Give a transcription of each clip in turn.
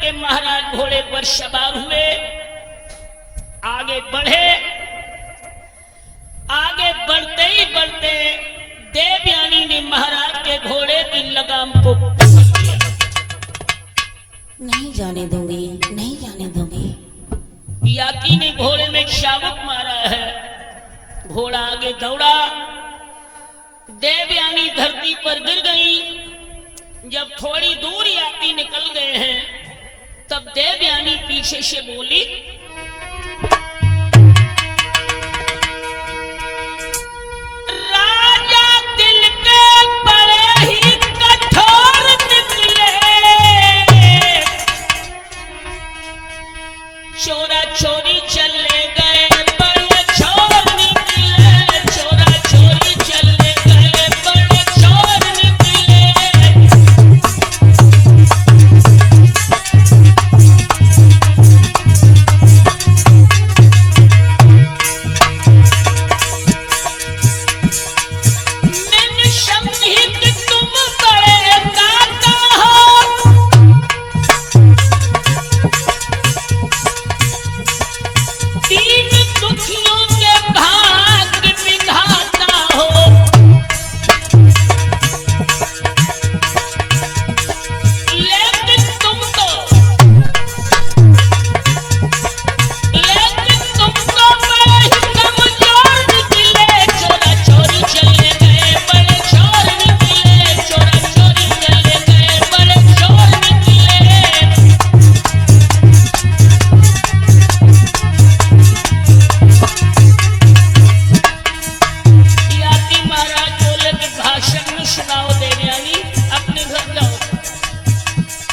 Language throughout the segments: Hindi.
करके महाराज घोड़े पर सवार हुए, आगे बढ़े। आगे बढ़ते ही बढ़ते देवयानी ने महाराज के घोड़े की लगाम को नहीं जाने दूंगी, नहीं जाने दूंगी। याकी ने घोड़े में शाबुक मारा है, घोड़ा आगे दौड़ा, देवयानी धरती पर गिर गई। जब थोड़ी दूर याकी निकल गए हैं, तब देवयानी पीछे से बोली, राजा दिल के बड़े ही कठोर निकले, चोरा चोरी चले गए बड़े चोर निकले, चोरा चोरी चले गए बड़े चोर निकले। मैंने समझी कि तुम बड़े दाता हो, दीन दुखियों के भाग्य विधाता हो। लेकिन तुम तो बड़े ही कमजोर निकले, चोरा चोरी चले गए बड़े चोर निकले, चोरा चोरी चले गए बड़े चोर निकले। याकी महाराज बोले कि भाषण में सुनाओ देवयानी, अपने घर जाओ।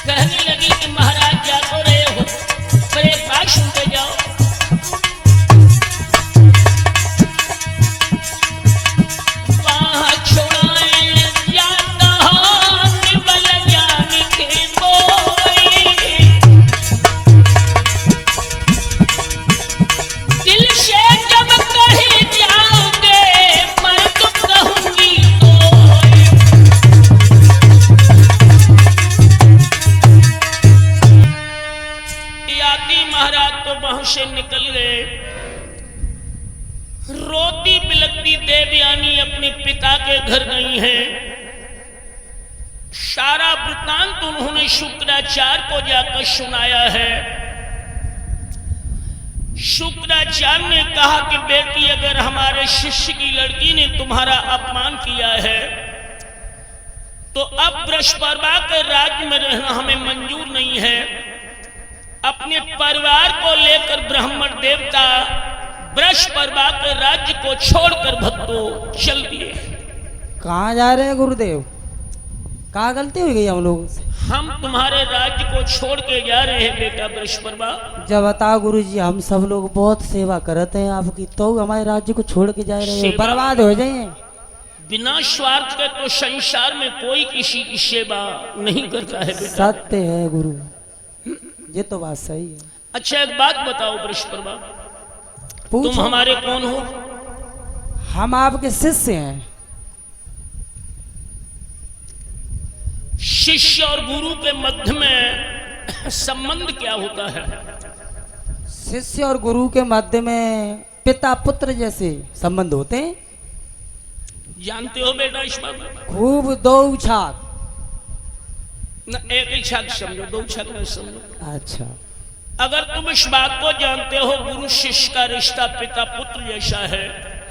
कहने लगी कि महाराज जा तो रहे हो, पर एक बात सुनते जाओ। वहाँ छुड़ाए जाता निबल जान के बोई, दिल से जब कहीं जाओगे मैं तो कहूंगी कोई। याकी महाराज तो वहां से निकल गए। रोती बिलखती देवयानी अपने पिता के घर गई हैं। सारा वृत्तांत उन्होंने शुक्राचार्य को जाकर सुनाया है। शुक्राचार्य ने कहा कि बेटी, अगर हमारे शिष्य की लड़की ने तुम्हारा अपमान किया है तो अब बृहस्पति के राज्य में रहना हमें मंजूर नहीं है। अपने परिवार को लेकर ब्राह्मण देवता बृहस्पति के राज्य को छोड़कर भक्तों चल दिए। कहाँ जा रहे हैं गुरुदेव? कहाँ गलती हो गई हम लोगों से? हम तुम्हारे राज्य को छोड़ के जा रहे हैं बेटा बृहस्पति। जब बताओ गुरु जी, हम सब लोग बहुत सेवा करते हैं आपकी, तो हमारे राज्य को छोड़ के जा रहे हैं, सेवा? बर्बाद हो जाइए। बिना स्वार्थ के तो संसार में कोई किसी की सेवा नहीं करता है बेटा। सत्य है गुरु, ये तो बात सही है। अच्छा एक बात बताओ बृहस्पति, तुम पूछो। हमारे कौन हो? हम आपके शिष्य हैं। शिष्य और गुरु के मध्य में संबंध क्या होता है? शिष्य और गुरु के मध्य में पिता पुत्र जैसे संबंध होते हैं। जानते हो बेटा इस बात में? खूब दो छाक। न एक ही छाक समझो, दो छाक में समझो। अच्छा, अगर तुम इस बात को जानते हो गुरु शिष्य का रिश्ता पिता पुत्र जैसा है,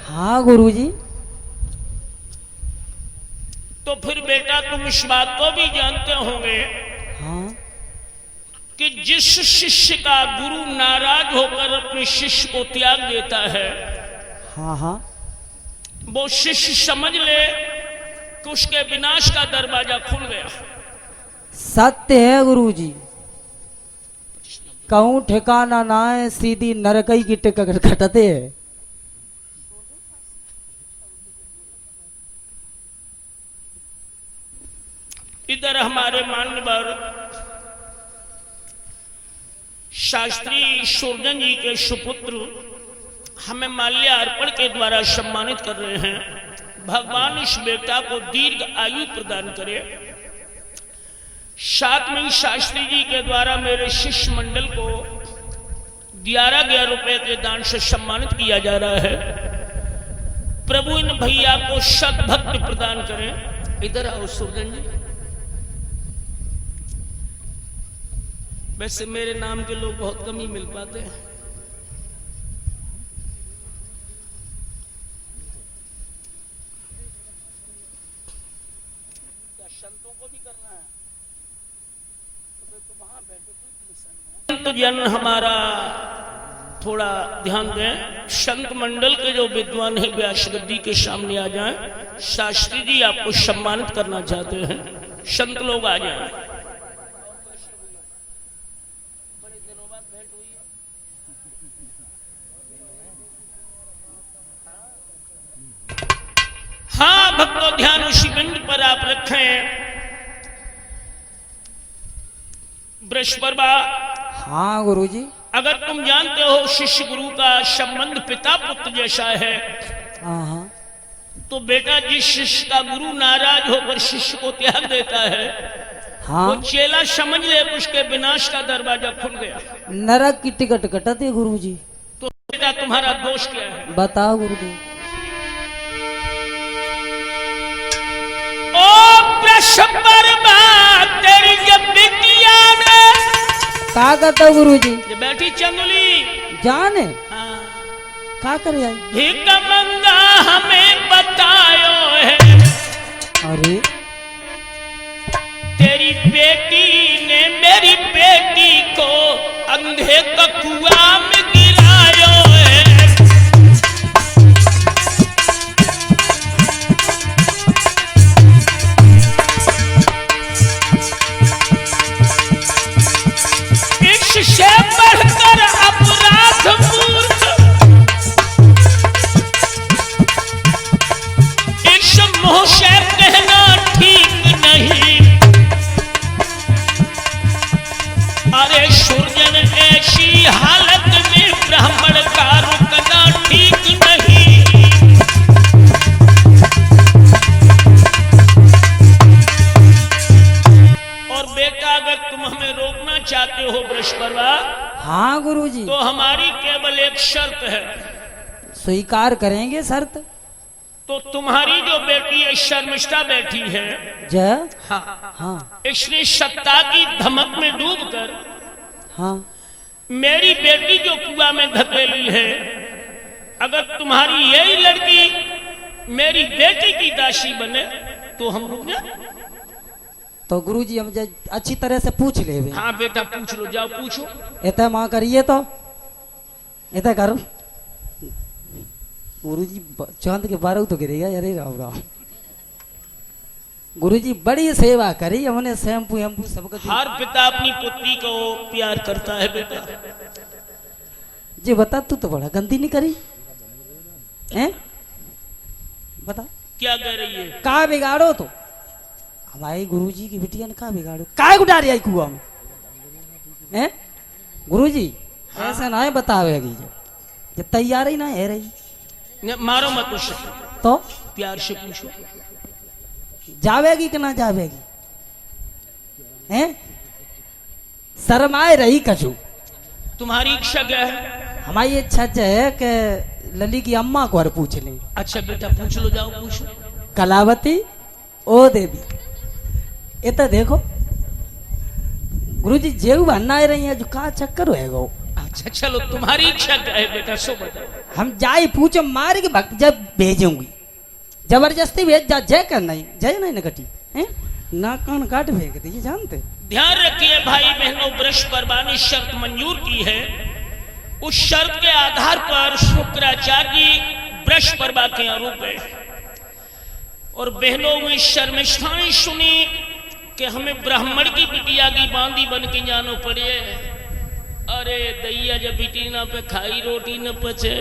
हाँ गुरु जी। तो फिर बेटा तुम इस बात को भी जानते होंगे हाँ, कि जिस शिष्य का गुरु नाराज होकर अपने शिष्य को त्याग देता है, हाँ, हाँ, वो शिष्य समझ ले कि उसके विनाश का दरवाजा खुल गया। सत्य है गुरु जी। कहूं ठिकाना ना है, सीधी नरकई की टिकट कटते है। इधर हमारे मान्यवर शास्त्री सुरजन जी के सुपुत्र हमें माल्यार्पण के द्वारा सम्मानित कर रहे हैं। भगवान इस बेटा को दीर्घ आयु प्रदान करे। साथ में ही शास्त्री जी के द्वारा मेरे शिष्य मंडल को 11,000 रुपए के दान से सम्मानित किया जा रहा है। प्रभु इन भैया को सद्भक्ति प्रदान करें। इधर आओ सुरजन जी। वैसे मेरे नाम के लोग बहुत कम ही मिल पाते हैं। संतों को भी करना है तो वहां बैठे संत जन हमारा थोड़ा ध्यान दें। संत मंडल के जो विद्वान है व्यास गद्दी के सामने आ जाएं। शास्त्री जी आपको सम्मानित करना चाहते हैं। संत लोग आ जाएं। बड़े दिनों बाद भेंट हुई है। हाँ भक्तों, ध्यान उसी बिंद पर आप रखें। बृहस्पति, हाँ गुरुजी। अगर तुम जानते हो शिष्य गुरु का संबंध पिता पुत्र जैसा है, हाँ, तो बेटा जिस शिष्य का गुरु नाराज होकर शिष्य को त्याग देता है, हाँ, वो चेला समझ ले उसके विनाश का दरवाजा खुल गया। नरक की टिकट कटते गुरुजी। तो बेटा तुम्हारा दोष क्या है? बताओ गुरुजी। ओ बृहस्पति, तेरी जब बिटिया ने का करता गुरुजी? ये बैठी चंदुली जाने हाँ, का करे आई? भिक मंगा हमें बतायो है। अरे तेरी बेटी ने मेरी बेटी को अंधे का कुआं में गिरायो है। इससे बढ़कर अपराध मूर्ख इस मोह से कहना ठीक नहीं। अरे सुरजन, ऐसी हालत में ब्राह्मण का रुकना ठीक नहीं। और बेटा अगर तुम हमें रोकना चाहते हो बृहस्पति, हाँ गुरुजी। तो हमारी केवल एक शर्त है। स्वीकार करेंगे शर्त? तो तुम्हारी जो बेटी है शर्मिष्ठा बैठी है, जय, हाँ, हाँ, इसने सत्ता की धमक में डूबकर हाँ, मेरी बेटी जो कुआं में धकेली है, अगर तुम्हारी यही लड़की मेरी बेटी की दासी बने तो हम रुक जाए। तो गुरुजी हम अच्छी तरह से पूछ ले। हाँ बेटा पूछ लो, जाओ पूछो। एता माँ करिए तो एता करो गुरुजी। चांद के 12 तो गिरेगा यारे। राम राम गुरुजी, बड़ी सेवा करी हमने। शैम्पू एम्पू सब कुछ। हर पिता अपनी पुत्री को प्यार करता है बेटा। जी बता, तू तो बड़ा गंदी नहीं करी हैं? बता क्या कह रही है? का बिगाड़ो तो हमारे गुरुजी की बिटिया ने का बिगाड़ो? काय गुटा रही आई कुआ में हैं गुरुजी? हाँ। ऐसा ना है बतावेगी जब तैयार ही ना है रही। मारो मत उसे, तो प्यार से पूछो जावेगी कि ना जावेगी? हैं शर्माए रही कछु? तुम्हारी इच्छा क्या है? हमारी इच्छा है कि लली की अम्मा को और पूछ ले। अच्छा बेटा पूछ लो, जाओ पूछो। कलावती ओ देवी, ये तो देखो गुरुजी जेऊ बनना रही है जो का चक्कर होएगा। अच्छा चलो, तुम्हारी इच्छा क्या है बेटा, सो बताओ। हम जाए पूछो मार के भक्त जब भेजूंगी, जबरदस्ती भेज जा। जय कर नहीं, जय नहीं न कटी है ना, कान काट फेंक दी जानते। ध्यान रखिए भाई बहनों, बृहस्पति ने शर्त मंजूर की है। उस शर्त के आधार पर शुक्राचार्य जी बृहस्पति के यहाँ रुक गए और बहनों में शर्मिष्ठाएं सुनी कि हमें ब्राह्मण की बिटिया की बांदी बन के जानो पड़े। अरे दैया, जब बिटी ना पे खाई रोटी न पचे,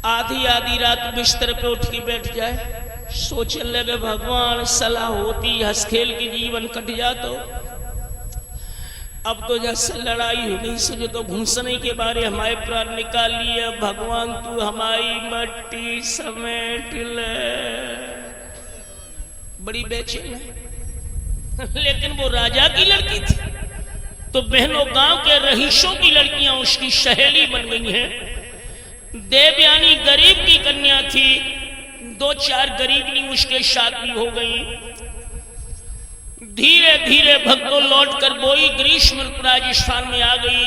आधी आधी रात बिस्तर पे उठ के बैठ जाए, सोचने लगे भगवान सलाह होती हंस खेल के जीवन कट जा। तो अब तो जैसे लड़ाई हो गई सोचो तो घूसने के बारे हमारे प्राण निकाल लिए। भगवान तू हमारी मट्टी समेट ले। बड़ी बेचैन है। लेकिन वो राजा की लड़की थी। तो बहनों, गांव के रईसों की लड़कियां उसकी सहेली बन गई हैं। देवयानी गरीब की कन्या थी, 2-4 गरीबनी उसके शादी हो गई। धीरे धीरे भक्तों लौट कर बोई ग्रीष्म राजस्थान में आ गई।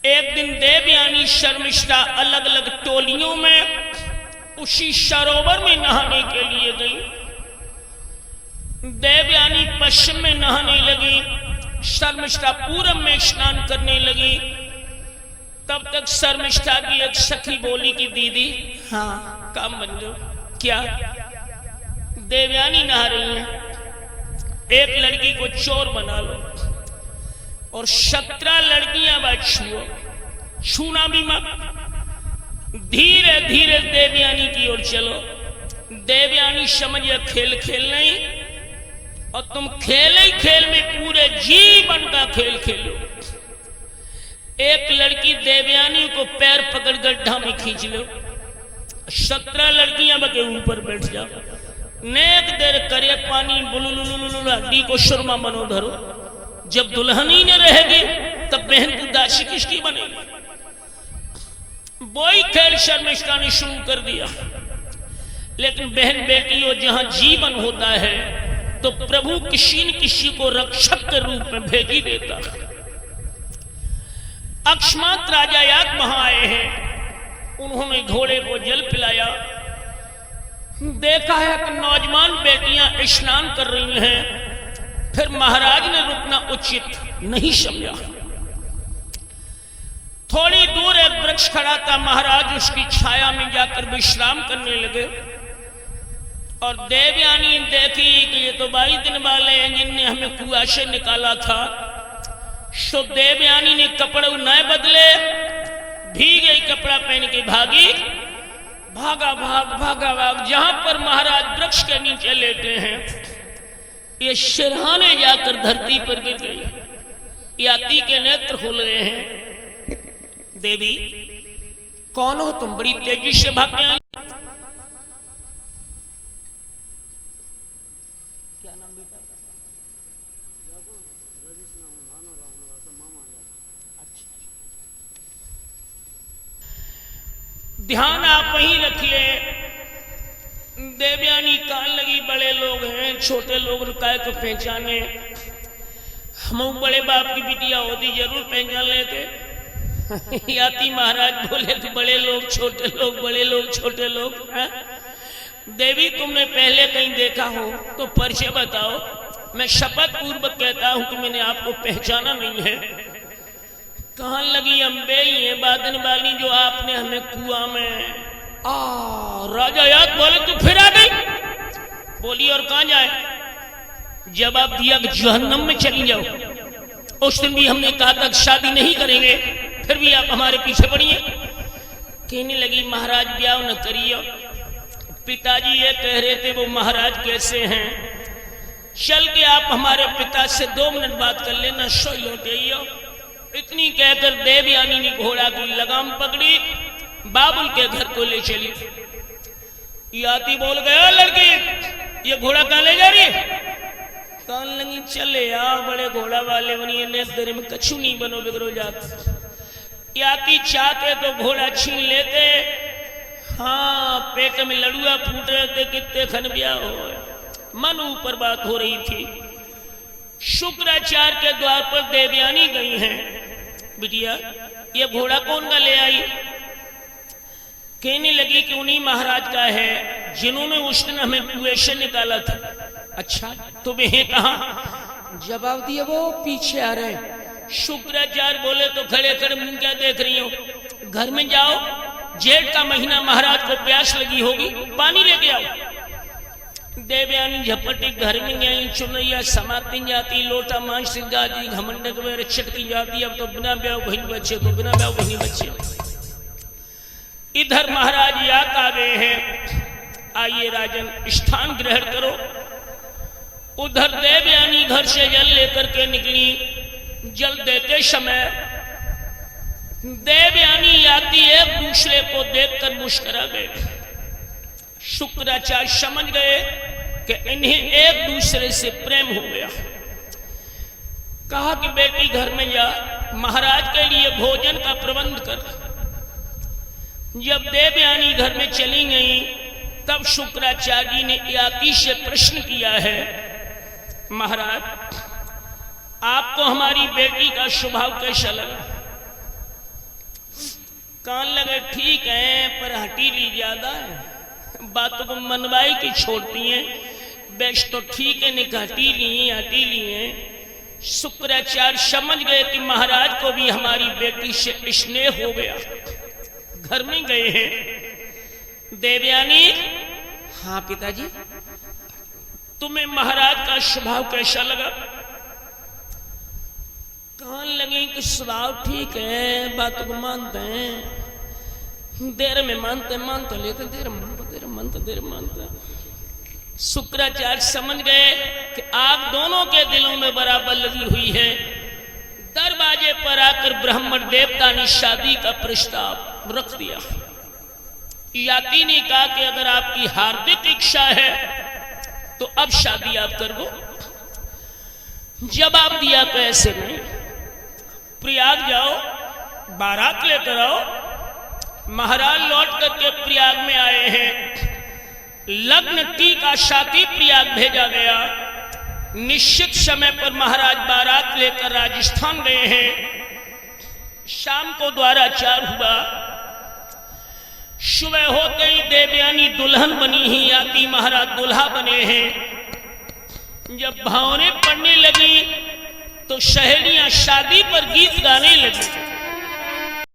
एक दिन देवयानी शर्मिष्ठा अलग अलग टोलियों में उसी सरोवर में नहाने के लिए गई। देवयानी पश्चिम में नहाने लगी, शर्मिष्ठा पूरब में स्नान करने लगी। तब तक शर्मिष्ठा की एक सखी बोली कि दीदी, हाँ काम बन जाओ। क्या? देवयानी नहा रही है, एक लड़की को चोर बना लो और 17 लड़कियां बाद छूना भी मत। धीरे धीरे देवयानी की ओर चलो। देवयानी समझिए खेल खेल नहीं, और तुम खेल ही खेल में पूरे जीवन का खेल खेलो। एक लड़की देवयानी को पैर पकड़ गड्ढा में खींच लो, 17 लड़कियां बके ऊपर बैठ जाओ। नेक देर करे पानी बुलुलुलुलुलु हड्डी को सुरमा बनो धरो। जब दुल्हन ही न रहेगी तब बहन की दासी किसकी बनेगी? वही खेल शर्मिष्ठा ने शुरू कर दिया। लेकिन बहन बेटियों, जहां जीवन होता है तो प्रभु किसी न किसी को रक्षक के रूप में भेज ही देता है। अकस्मात राजा याद वहां आए हैं, उन्होंने घोड़े को जल पिलाया। देखा है कि नौजवान बेटियां स्नान कर रही हैं। फिर महाराज ने रुकना उचित नहीं समझा। थोड़ी दूर एक वृक्ष खड़ा था, महाराज उसकी छाया में जाकर विश्राम करने लगे। और देवयानी देखी कि ये तो 22 दिन वाले हैं जिनने हमें कुआं से निकाला था। सो देवयानी ने कपड़े नए बदले, भीगे कपड़ा पहन के भागी। भागा भाग जहां पर महाराज वृक्ष के नीचे लेटे हैं, ये सिरहाने जाकर धरती पर गिर गई। याति के नेत्र खुल रहे हैं। देवी कौन हो तुम? बड़ी तेजी से भाग के आई। क्या नाम बेटा? ध्यान आप वहीं रखिए। देवयानी कान लगी, बड़े लोग हैं, छोटे लोग काय को पहचाने। हम बड़े बाप की बिटिया होती जरूर पहचान लेते। याति महाराज बोले कि बड़े लोग छोटे लोग, बड़े लोग छोटे लोग। है? देवी तुमने पहले कहीं देखा हो तो परिचय बताओ। मैं शपथ पूर्वक कहता हूं कि मैंने आपको पहचाना नहीं है। कहां लगी अम्बे ही है बादन वाली जो आपने हमें कुआं में। राजा याद बोले तू फिर आ गई? बोली और कहां जाए? जवाब दिया कि जहन्नम में चली जाओ। उस दिन भी हमने कहा था शादी नहीं करेंगे, फिर भी आप हमारे पीछे पड़िए। कहने लगी महाराज ब्याह न करिए। पिताजी ये कह रहे थे वो महाराज कैसे हैं, चल के आप हमारे पिता से 2 मिनट बात कर लेना, सो लौटे। इतनी कहकर देवयानी ने घोड़ा की लगाम पकड़ी, बाबुल के घर को ले चली। याति बोल गया लड़की ये घोड़ा कहां ले जा रही है? कान लगी चले यार, बड़े घोड़ा वाले बनिए, नेक देर में कछु नहीं बनो बिगड़ो जात। याति चाहते तो घोड़ा छीन लेते। हाँ, पेट में लड़ुआ फूट रहे थे, कितने खन ब्याह हो। मन ऊपर बात हो रही थी। शुक्राचार्य के द्वार पर देवयानी गई हैं। बिटिया ये घोड़ा कौन का ले आई? कहने लगी कि उन्हीं महाराज का है जिन्होंने उस दिन हमें कुएं से निकाला था। अच्छा तो वे कहां? जवाब दिया वो पीछे आ रहे हैं। शुक्राचार्य बोले तो खड़े खड़े मुंह क्या देख रही हो? घर में जाओ, जेठ का महीना, महाराज को प्यास लगी होगी, पानी लेके आओ। देवयानी झपटी घर में गई। चुनैया समाती जाती, लोटा मांस सिंह जाती, घमंडक में छिटकी जाती। अब तो बिना ब्याह बहन बच्चे को, बिना ब्याह बहनी बच्चे। इधर महाराज याद आ गए हैं। आइए राजन स्थान ग्रहण करो। उधर देवयानी घर से जल लेकर के निकली। जल देते समय देवयानी याति एक दूसरे को देखकर मुस्कुरा गए। शुक्राचार्य समझ गए कि इन्हें एक दूसरे से प्रेम हो गया। कहा कि बेटी घर में जा, महाराज के लिए भोजन का प्रबंध कर। जब देवयानी घर में चली गई तब शुक्राचार्य जी ने याति से प्रश्न किया है, महाराज आपको हमारी बेटी का स्वभाव कैसा लगा? कान लगे ठीक है पर हटीली ज्यादा है, बातों को मनवाई की छोड़ती हैं। बेश तो ठीक है, नहीं हटीली है। शुक्राचार्य समझ गए कि महाराज को भी हमारी बेटी से स्नेह हो गया। घर में गए हैं। देवयानी, हाँ पिताजी, तुम्हें महाराज का स्वभाव कैसा लगा? कान लगे कि स्वभाव ठीक है, बात को मानते हैं, देर में मानते लेते देर मानते। शुक्राचार्य समझ गए कि आग दोनों के दिलों में बराबर लगी हुई है। दरवाजे पर आकर ब्राह्मण देवता ने शादी का प्रस्ताव रख दिया। याति ने कहा कि अगर आपकी हार्दिक इच्छा है तो अब शादी आप कर दो। जवाब दिया तो ऐसे नहीं, प्रयाग जाओ, बारात लेकर आओ। महाराज लौट करके प्रयाग में आए हैं। लग्न की का शादी प्रयाग भेजा गया। निश्चित समय पर महाराज बारात लेकर राजस्थान गए हैं। शाम को द्वाराचार हुआ। सुबह होते ही देवयानी दुल्हन बनी ही याति महाराज दुल्हा बने हैं। जब भावनें पड़ने लगी तो सहेलियां शादी पर गीत गाने लगी।